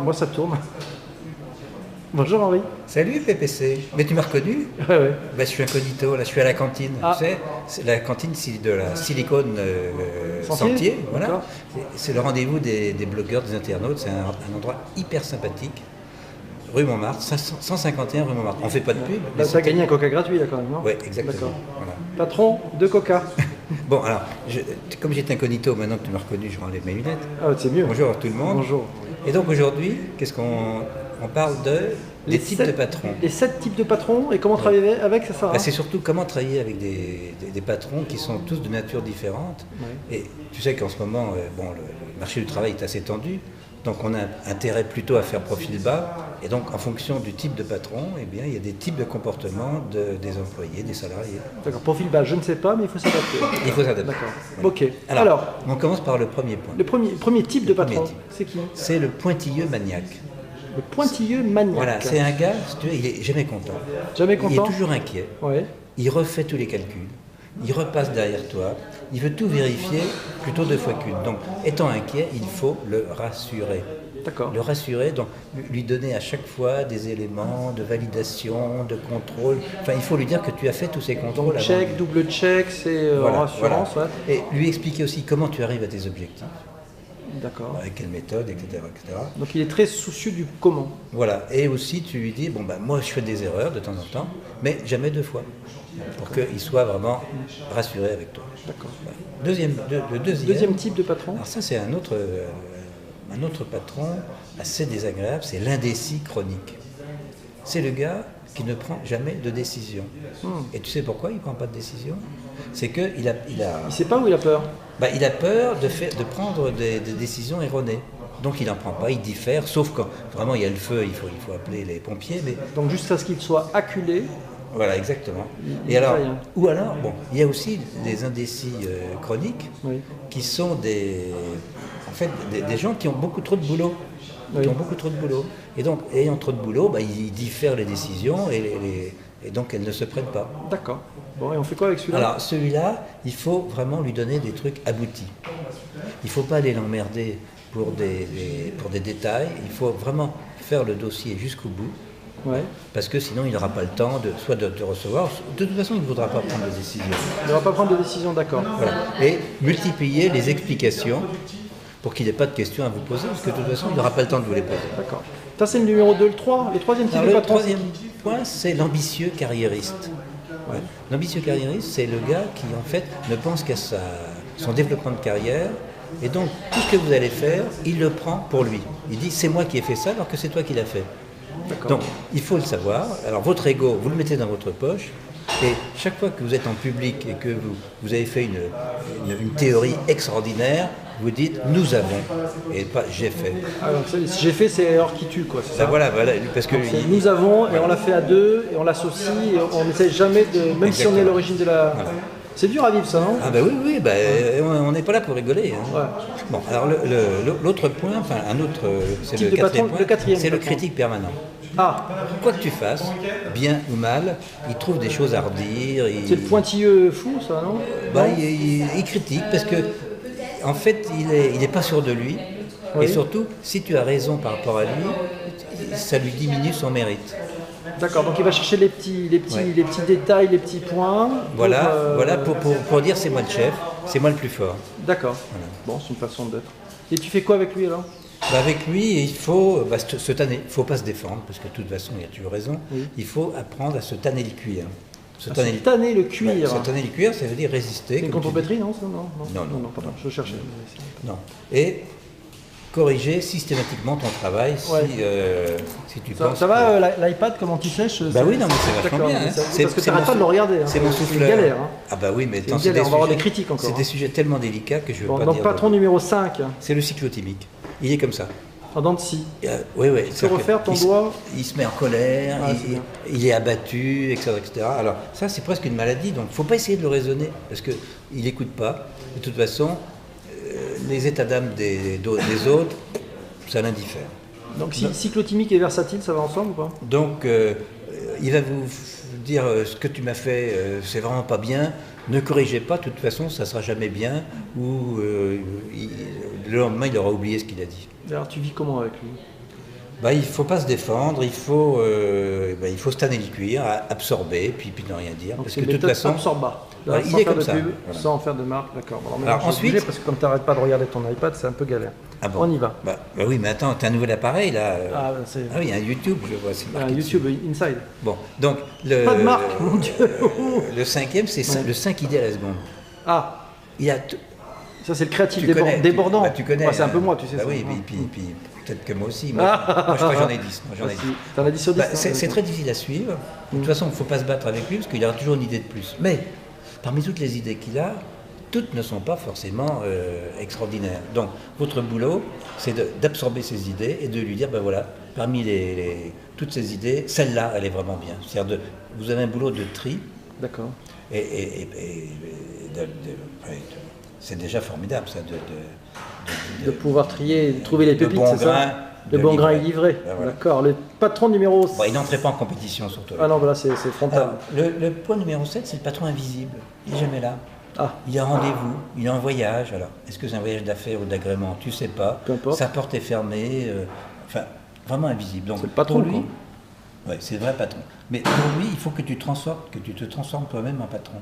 moi ça tourne. Bonjour Henri. Salut PPC, mais tu m'as reconnu? Ouais, ouais. Ben, je suis incognito, là je suis à la cantine. Ah. Tu sais, la cantine de la Silicone Sentier, voilà. C'est le rendez-vous des blogueurs, des internautes, c'est un endroit hyper sympathique. Rue Montmartre, 151 rue Montmartre. On ne fait pas de pub. Là, tu as gagné un coca gratuit là quand même, non? Oui, exactement. Voilà. Patron de coca. Bon, alors, comme j'étais incognito, maintenant que tu m'as reconnu, je renlève mes lunettes. Ah, c'est mieux. Bonjour à tout le monde. Bonjour. Et donc aujourd'hui, qu'est-ce qu'on parle des types de patrons. Les 7 types de patrons et comment travailler avec, c'est ça? C'est surtout comment travailler avec des patrons qui sont tous de nature différente. Ouais. Et tu sais qu'en ce moment, le marché du travail est assez tendu. Donc on a intérêt plutôt à faire profil bas, et donc en fonction du type de patron, eh bien, il y a des types de comportements des employés, des salariés. D'accord, profil bas, je ne sais pas, mais il faut s'adapter. Il faut s'adapter. D'accord, voilà. Ok. Alors, on commence par le premier point. Le premier type de patron, c'est qui? C'est le pointilleux maniaque. Le pointilleux maniaque. Voilà, c'est un gars, si tu veux, il est jamais content. Jamais content. Il est toujours inquiet. Ouais. Il refait tous les calculs. Il repasse derrière toi, il veut tout vérifier plutôt 2 fois qu'une. Donc, étant inquiet, il faut le rassurer. D'accord. Le rassurer, donc lui donner à chaque fois des éléments de validation, de contrôle. Enfin, il faut lui dire que tu as fait tous ces contrôles. Donc, check, double check, c'est rassurance. Voilà. Ouais. Et lui expliquer aussi comment tu arrives à tes objectifs. D'accord. Avec quelle méthode, etc., etc. Donc il est très soucieux du comment. Voilà. Et aussi, tu lui dis, moi je fais des erreurs de temps en temps, mais jamais 2 fois. Pour qu'il soit vraiment rassuré avec toi. D'accord. Voilà. Le deuxième type de patron. Alors ça, c'est un autre patron assez désagréable, c'est l'indécis chronique. C'est le gars qui ne prend jamais de décision. Et tu sais pourquoi il ne prend pas de décision? C'est qu'il il ne sait pas où il a peur. Il a peur de prendre des décisions erronées. Donc il n'en prend pas, il diffère, sauf quand vraiment il y a le feu, il faut appeler les pompiers. Mais... Donc jusqu'à ce qu'il soit acculé. Voilà, exactement. Et alors, il y a aussi des indécis chroniques qui sont des gens qui ont beaucoup trop de boulot. Oui. Qui ont beaucoup trop de boulot. Et donc, ayant trop de boulot, ils diffèrent les décisions et donc elles ne se prennent pas. D'accord. Bon, et on fait quoi avec celui-là? Alors, celui-là, il faut vraiment lui donner des trucs aboutis. Il ne faut pas aller l'emmerder pour des détails. Il faut vraiment faire le dossier jusqu'au bout. Ouais. Parce que sinon il n'aura pas le temps soit de te recevoir, de toute façon il ne voudra pas prendre de décision. Il ne va pas prendre de décision, d'accord. Voilà. Et multiplier les explications pour qu'il n'ait pas de questions à vous poser, parce que de toute façon il n'aura pas le temps de vous les poser. D'accord. Ça c'est le numéro 2, le 3, le troisième type de patron. Le troisième point, c'est l'ambitieux carriériste. Ouais. L'ambitieux carriériste, c'est le gars qui en fait ne pense qu'à son développement de carrière, et donc tout ce que vous allez faire, il le prend pour lui. Il dit c'est moi qui ai fait ça alors que c'est toi qui l'as fait. Donc, il faut le savoir. Alors, votre ego, vous le mettez dans votre poche. Et chaque fois que vous êtes en public et que vous avez fait une théorie extraordinaire, vous dites « nous avons » et pas « j'ai fait ». Ah, donc j'ai fait, c'est alors qui tue, quoi, c'est ça? Voilà, parce que... nous avons, et on l'a fait à 2, et on l'associe, et on n'essaie jamais de... Même si on est l'origine de la... Voilà. C'est dur à vivre, ça, non? Ah oui, on n'est pas là pour rigoler. Hein. Ouais. Bon, alors l'autre point, c'est le quatrième point, c'est le critique permanent. Ah. Quoi que tu fasses, bien ou mal, il trouve des choses à redire. C'est le pointilleux fou, ça, non? Il critique parce que, en fait, il n'est pas sûr de lui. Oui. Et surtout, si tu as raison par rapport à lui, ça lui diminue son mérite. D'accord, donc il va chercher les petits détails, les petits points. Pour dire c'est moi le chef, c'est moi le plus fort. D'accord. Voilà. Bon, c'est une façon d'être. Et tu fais quoi avec lui alors? Avec lui, il faut se tanner. Il ne faut pas se défendre, parce que de toute façon, il a toujours raison. Oui. Il faut apprendre à se tanner le cuir. Se tanner le cuir. Ouais, se tanner le cuir, ça veut dire résister. C'est une contrepétrie, non? Non, pardon, je cherchais. Non. Et corriger systématiquement ton travail si tu penses... Ça va, l'iPad, comment tu sèches? Oui, non, mais c'est vachement bien. Hein. Parce que tu n'arrêtes pas de le regarder. Hein. C'est mon souffleur. C'est une galère. Hein. Ah bah oui, mais on va avoir des critiques encore. C'est des sujets tellement délicats que je ne veux pas donc dire... Donc patron numéro 5. C'est le cyclotimique. Il est comme ça. En dents de scie. Oui. Tu peux refaire ton doigt? Il se met en colère, il est abattu, etc., etc. Alors ça, c'est presque une maladie, donc il ne faut pas essayer de le raisonner, parce qu'il n'écoute pas. De toute façon, les états d'âme des autres, ça l'indiffère. Donc cyclotimique et versatile, ça va ensemble ou pas? Donc il va vous dire ce que tu m'as fait, c'est vraiment pas bien, ne corrigez pas, de toute façon ça sera jamais bien, ou le lendemain il aura oublié ce qu'il a dit. Alors tu vis comment avec lui? Bah, il ne faut pas se défendre, il faut se tanner le cuir, absorber, puis ne rien dire. Donc Parce c'est que une de toute méthode façon, Absorba. voilà, Sans il est faire comme de ça. pub, Voilà. sans faire de marque, d'accord. Alors ensuite, parce que comme tu n'arrêtes pas de regarder ton iPad, c'est un peu galère. ah bon, On y va. Bah oui, mais attends, tu as un nouvel appareil là. Ah, Oui, il y a un YouTube, je vois, c'est marqué YouTube dessus. Inside. Bon, donc Pas de marque, mon Dieu. le cinquième, c'est le 5 idées à la seconde. Ah, Il y a tout. ça c'est le créatif Tu connais, débordant. tu connais. Ouais, c'est un peu moi, tu sais. Bah ça. oui, puis peut-être que moi aussi. Moi, je crois que j'en ai 10. Moi, j'en ai 10. T'en as 10 sur 10 Bah, c'est très difficile à suivre. De toute façon, il ne faut pas se battre avec lui parce qu'il y aura toujours une idée de plus. Mais parmi toutes les idées qu'il a, toutes ne sont pas forcément extraordinaires. Donc, votre boulot, c'est d'absorber ces idées et de lui dire, ben voilà, parmi toutes ces idées, celle-là, elle est vraiment bien. C'est-à-dire, vous avez un boulot de tri. D'accord. Et c'est déjà formidable, ça, de pouvoir trier, de trouver les pépites, bon c'est ça? Le bon grain est livré. Ben voilà. D'accord. Le patron numéro 6. Bon, il n'entrait pas en compétition, surtout. Ah non, voilà, c'est frontal. Alors, le point numéro 7, c'est le patron invisible. Il n'est jamais là. Ah, Il a rendez-vous, il est en voyage. Alors, est-ce que c'est un voyage d'affaires ou d'agrément? Tu sais pas. Peu importe. Sa porte est fermée. Enfin, vraiment invisible. Donc, c'est le patron, pour lui, quoi. ouais, c'est le vrai patron. Mais pour lui, il faut que tu te transformes toi-même en patron.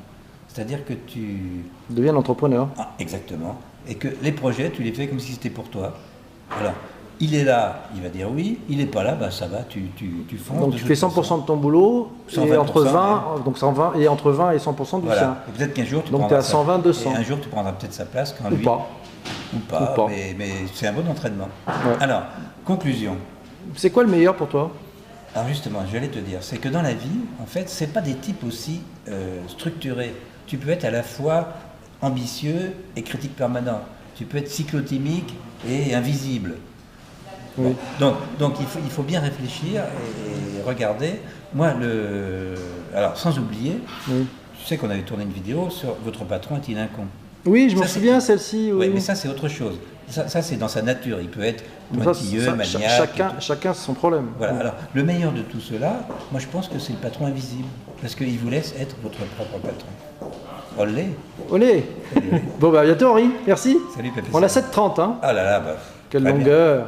C'est-à-dire que tu... Deviens l'entrepreneur. Ah, exactement. Et que les projets, tu les fais comme si c'était pour toi. Voilà. Il est là, il va dire oui. Il n'est pas là, bah ça va, tu fonces. Donc tu fais 100% de ton boulot, et 120%, entre 20, donc 120, et entre 20 et 100% du Voilà. sien. Et peut-être qu'un jour, tu Donc prendras t'es à 120, 200. Et un jour, tu prendras peut-être sa place quand Ou lui... pas. Ou pas, Ou pas. mais c'est un bon entraînement. Ouais. Alors, conclusion. C'est quoi le meilleur pour toi? Alors justement, j'allais te dire, c'est que dans la vie, en fait, c'est pas des types aussi structurés. Tu peux être à la fois ambitieux et critique permanent. Tu peux être cyclotimique et invisible. Oui. Bon, donc il faut bien réfléchir et regarder. Moi, alors sans oublier, Oui, tu sais qu'on avait tourné une vidéo sur votre patron est-il un con? oui, je m'en Ça, souviens, celle-ci. Oui. Oui, mais ça c'est autre chose. Ça c'est dans sa nature. Il peut être Ça, pointilleux, maniaque. chacun son problème. Voilà. Alors le meilleur de tout cela, moi je pense que c'est le patron invisible, parce qu'il vous laisse être votre propre patron. Olé. Olé. Bon, bah, à bientôt, Henri. Merci. Salut Pépé. On a 7h30, hein. Ah là là, bah, Quelle très bien. longueur.